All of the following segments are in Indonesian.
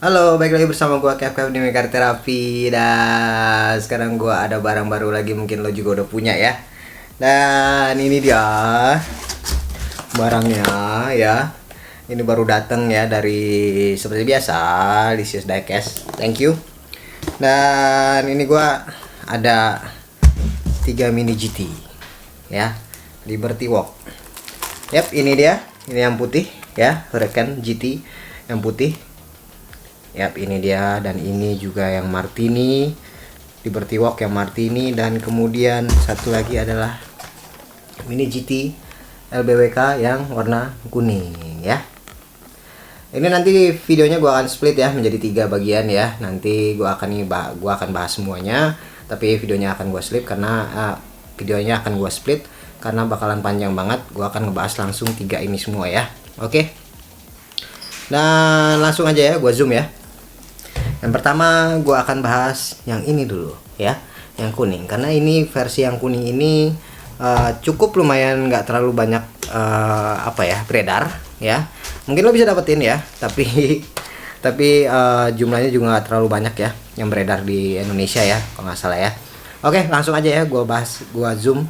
Halo, balik lagi bersama gua Kev di Mekar Terapi. Dan sekarang gua ada barang baru lagi, mungkin lo juga udah punya ya. Dan ini dia barangnya ya. Ini baru datang ya dari seperti biasa Licious Diecast. Thank you. Dan ini gua ada 3 mini GT ya, Liberty Walk. Yap, ini dia. Ini yang putih ya, Huracan GT yang putih. Yap, ini dia. Dan ini juga yang Martini, Liberty Walk yang Martini. Dan kemudian satu lagi adalah Mini GT LBWK yang warna kuning ya. Ini nanti videonya gua akan split ya menjadi 3 bagian ya. Nanti gua akan bahas semuanya, tapi videonya akan gua split karena bakalan panjang banget. Gua akan ngebahas langsung 3 ini semua ya. Oke. Dan langsung aja ya, gua zoom ya. Yang pertama gue akan bahas yang ini dulu ya, yang kuning, karena ini versi yang kuning ini cukup lumayan, nggak terlalu banyak beredar ya. Mungkin lo bisa dapetin ya, tapi jumlahnya juga nggak terlalu banyak ya yang beredar di Indonesia ya, kalau nggak salah ya. Oke, langsung aja ya gue zoom.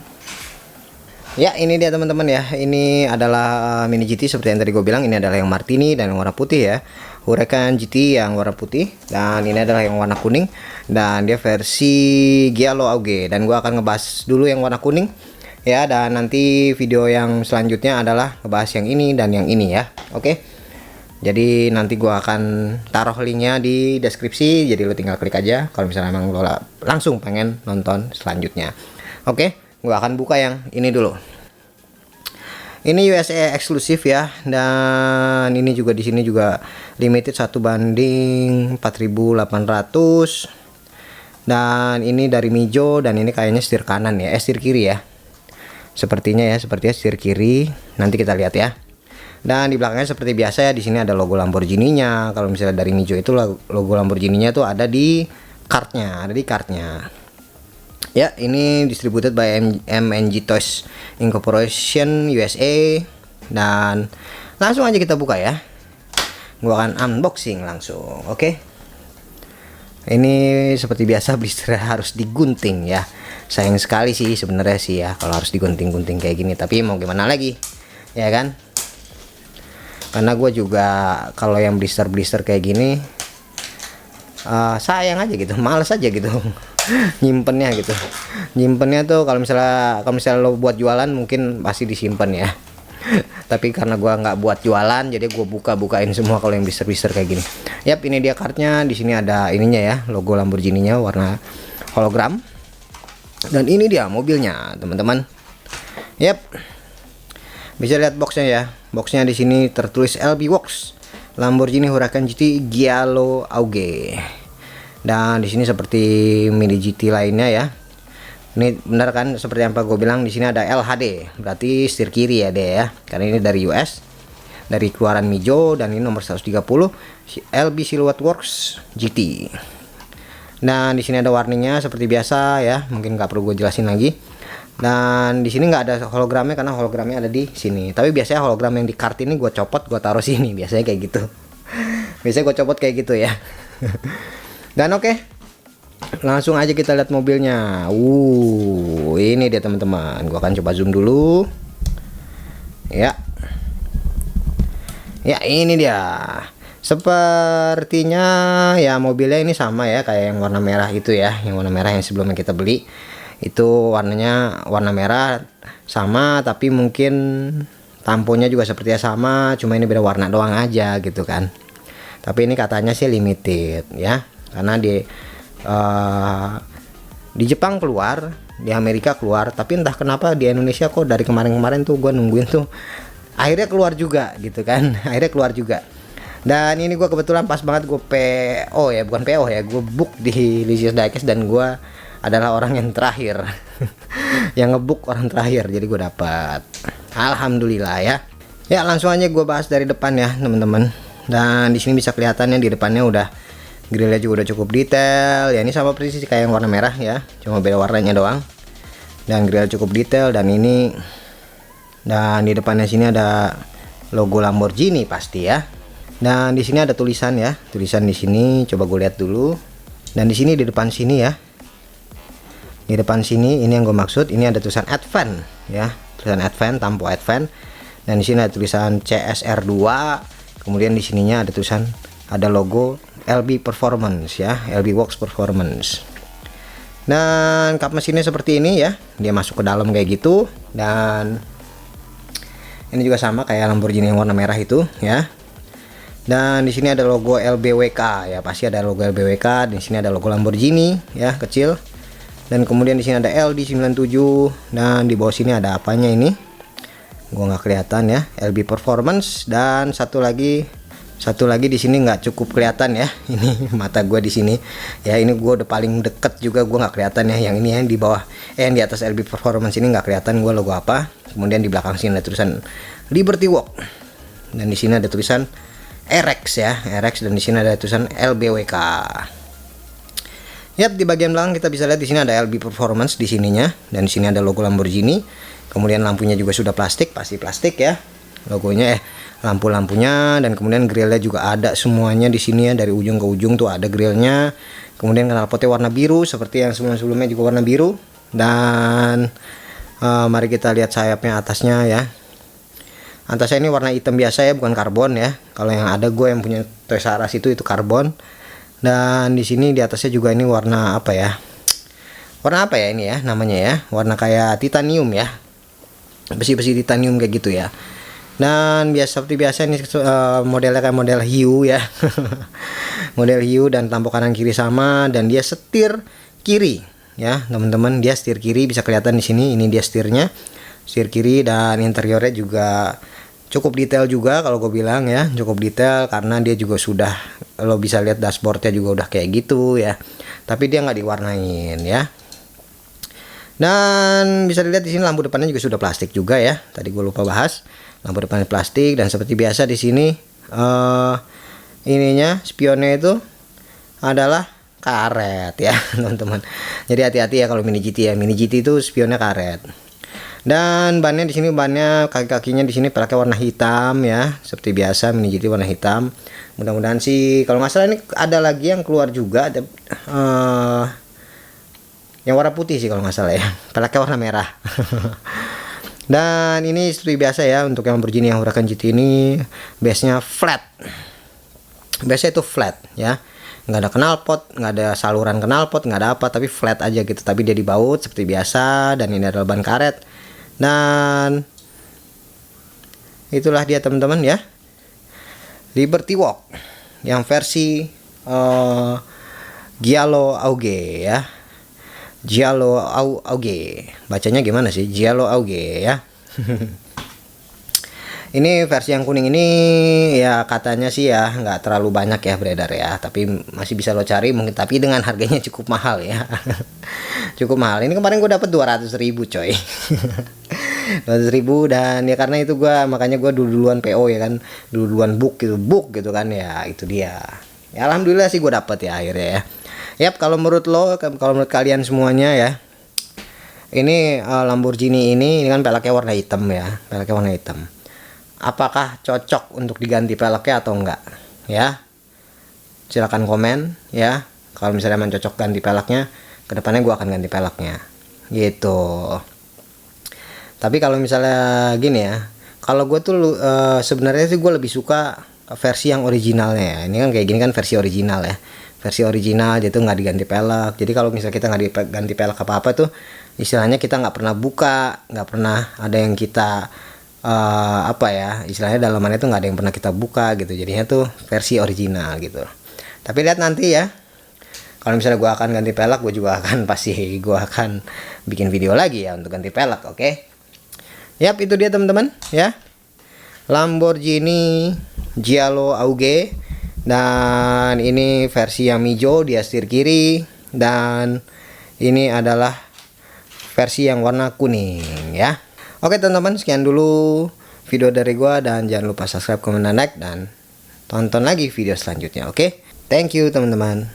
Ya, ini dia teman-teman ya. Ini adalah Mini GT seperti yang tadi gue bilang. Ini adalah yang Martini dan yang warna putih ya. Huracan GT yang warna putih. Dan ini adalah yang warna kuning. Dan dia versi Giallo Auge. Dan gue akan ngebahas dulu yang warna kuning ya. Dan nanti video yang selanjutnya adalah ngebahas yang ini dan yang ini ya. Oke. Jadi nanti gue akan taruh linknya di deskripsi. Jadi lo tinggal klik aja kalau misalnya emang lo langsung pengen nonton selanjutnya. Oke. Gue akan buka yang ini dulu. Ini USA eksklusif ya, dan ini juga di sini juga limited 1/4800. Dan ini dari Mijo, dan ini kayaknya setir kanan ya, setir kiri ya. Sepertinya setir kiri. Nanti kita lihat ya. Dan di belakangnya seperti biasa ya, di sini ada logo Lamborghini-nya. Kalau misalnya dari Mijo itu logo Lamborghini-nya tuh ada di kartnya, Ya, ini distributed by MNG Toys Incorporation USA. Dan langsung aja kita buka ya. Gua akan unboxing langsung. Oke. Ini seperti biasa blister harus digunting ya. Sayang sekali sih sebenarnya sih ya kalau harus digunting-gunting kayak gini, tapi mau gimana lagi? Ya kan? Karena gue juga kalau yang blister kayak gini sayang aja gitu, males aja gitu. Nyimpennya tuh kalau misalnya lo buat jualan mungkin pasti disimpan ya. Tapi karena gua nggak buat jualan, jadi gue bukain semua kalau yang blister kayak gini. Yap, ini dia kartnya. Di sini ada ininya ya, logo Lamborghini-nya warna hologram. Dan ini dia mobilnya teman-teman. Yap, bisa lihat boxnya ya. Boxnya di sini tertulis LB Works Lamborghini Huracan GT Giallo Auge. Dan di sini seperti Mini GT lainnya ya. Ini benar kan seperti yang gue bilang, di sini ada LHD, berarti setir kiri ya deh ya. Karena ini dari US, dari keluaran Mijo, dan ini nomor 130 LB Silhouette Works GT. Dan di sini ada warningnya seperti biasa ya. Mungkin nggak perlu gue jelasin lagi. Dan di sini nggak ada hologramnya karena hologramnya ada di sini. Tapi biasanya hologram yang di kart ini gue copot, gue taruh sini. Biasanya kayak gitu. Biasanya gue copot kayak gitu ya. Dan oke, langsung aja kita lihat mobilnya. Ini dia teman-teman. Gua akan coba zoom dulu. Ya. Ya, ini dia. Sepertinya ya mobilnya ini sama ya kayak yang warna merah itu ya, yang warna merah yang sebelumnya kita beli. Itu warnanya warna merah sama, tapi mungkin tamponya juga sepertinya sama, cuma ini beda warna doang aja gitu kan. Tapi ini katanya sih limited ya. Karena di Jepang keluar, di Amerika keluar, tapi entah kenapa di Indonesia kok dari kemarin-kemarin tuh gue nungguin tuh akhirnya keluar juga gitu kan. Akhirnya keluar juga. Dan ini gue kebetulan pas banget gue PO ya, bukan PO ya, gue book di Licious Diecast, dan gue adalah orang yang terakhir yang ngebook orang terakhir, jadi gue dapat. Alhamdulillah ya. Ya, langsung aja gue bahas dari depan ya teman-teman. Dan di sini bisa kelihatannya di depannya udah grillnya juga udah cukup detail ya. Ini sama persis kayak yang warna merah ya, cuma beda warnanya doang. Dan grill cukup detail. Dan ini, dan di depannya sini ada logo Lamborghini pasti ya. Dan di sini ada tulisan ya, tulisan di sini coba gue lihat dulu. Dan di sini di depan sini ya, di depan sini ini yang gue maksud, ini ada tulisan Advent ya, tulisan Advent, tampo Advent. Dan di sini ada tulisan CSR2, kemudian di sininya ada tulisan, ada logo LB Performance ya, LB Works Performance. Dan kap mesinnya seperti ini ya, dia masuk ke dalam kayak gitu. Dan ini juga sama kayak Lamborghini yang warna merah itu ya. Dan di sini ada logo LBWK ya, pasti ada logo LBWK. Di sini ada logo Lamborghini ya, kecil. Dan kemudian di sini ada LD97, dan di bawah sini ada apanya ini? Gua nggak kelihatan ya, LB Performance. Dan satu lagi di sini nggak cukup kelihatan ya. Ini mata gua di sini ya, ini gua udah paling deket juga, gua nggak kelihatan ya. Yang ini yang di bawah, yang di atas LB Performance ini nggak kelihatan gua logo apa. Kemudian di belakang sini ada tulisan Liberty Walk, dan di sini ada tulisan RX ya, RX, dan di sini ada tulisan LBWK. Yap, di bagian belakang kita bisa lihat di sini ada LB Performance di sininya, dan di sini ada logo Lamborghini. Kemudian lampunya juga sudah plastik, pasti plastik ya. Logonya lampu-lampunya, dan kemudian grillnya juga ada semuanya di sini ya, dari ujung ke ujung tuh ada grillnya. Kemudian knalpotnya warna biru seperti yang sebelum-sebelumnya juga warna biru. Dan mari kita lihat sayapnya atasnya ya. Atasnya ini warna hitam biasa ya, bukan karbon ya. Kalau yang ada gue yang punya Toys R Us itu karbon. Dan di sini di atasnya juga ini warna apa ya? Warna apa ya ini ya namanya ya? Warna kayak titanium ya. Besi-besi titanium kayak gitu ya. Dan seperti biasa ini modelnya kayak model hiu ya. Model hiu, dan tampuk kanan kiri sama, dan dia setir kiri ya, teman-teman. Dia setir kiri, bisa kelihatan di sini. Ini dia setirnya. Setir kiri, dan interiornya juga cukup detail juga kalau gue bilang ya, cukup detail karena dia juga sudah, lo bisa lihat dashboardnya juga udah kayak gitu ya, tapi dia nggak diwarnain ya. Dan bisa dilihat di sini lampu depannya juga sudah plastik juga ya, tadi gue lupa bahas, lampu depannya plastik. Dan seperti biasa di sini ininya spionnya itu adalah karet ya teman-teman. Jadi hati-hati ya kalau Mini GT ya, Mini GT itu spionnya karet. Dan bannya di sini, bannya kaki-kakinya di sini pelaknya warna hitam ya, seperti biasa Mini GT warna hitam. Mudah-mudahan sih, kalau nggak salah ini ada lagi yang keluar juga, yang warna putih sih kalau nggak salah ya, pelaknya warna merah. Dan ini seperti biasa ya, untuk yang Lamborghini yang Huracan GT ini base-nya flat, base-nya itu flat ya, nggak ada knalpot, nggak ada saluran knalpot, nggak ada apa, tapi flat aja gitu. Tapi dia dibaut seperti biasa, dan ini adalah ban karet. Dan itulah dia teman-teman ya, Liberty Walk yang versi Giallo Auge ya, Giallo Auge, bacanya gimana sih, Giallo Auge ya. Ini versi yang kuning ini ya, katanya sih ya nggak terlalu banyak ya beredar ya, tapi masih bisa lo cari mungkin, tapi dengan harganya cukup mahal ya. Cukup mahal. Ini kemarin gue dapat 200.000 coy. 200.000, dan ya karena itu gue, makanya gue duluan PO ya kan, duluan book gitu kan ya, itu dia. Ya alhamdulillah sih gue dapet ya akhirnya ya. Yap, kalau menurut lo, kalau menurut kalian semuanya ya, ini Lamborghini ini kan peleknya warna hitam ya, peleknya warna hitam. Apakah cocok untuk diganti peleknya atau enggak ya? Silahkan komen ya. Kalau misalnya emang cocok ganti peleknya, kedepannya gue akan ganti peleknya gitu. Tapi kalau misalnya gini ya, kalau gue tuh sebenarnya sih gue lebih suka versi yang originalnya ya. Ini kan kayak gini kan versi original ya, versi original jadi nggak diganti pelek. Jadi kalau misalnya kita nggak diganti pelek apa-apa tuh, istilahnya kita nggak pernah buka, nggak pernah ada yang kita apa ya, istilahnya dalamannya tuh nggak ada yang pernah kita buka gitu. Jadinya tuh versi original gitu. Tapi lihat nanti ya, kalau misalnya gue akan ganti pelek, gue juga akan gue akan bikin video lagi ya untuk ganti pelek, oke? Yap, itu dia teman-teman ya, Lamborghini Giallo Auge. Dan ini versi yang hijau, dia setir kiri, dan ini adalah versi yang warna kuning ya. Oke teman-teman, sekian dulu video dari gua, dan jangan lupa subscribe, komen, dan like, dan tonton lagi video selanjutnya. Oke, thank you teman-teman.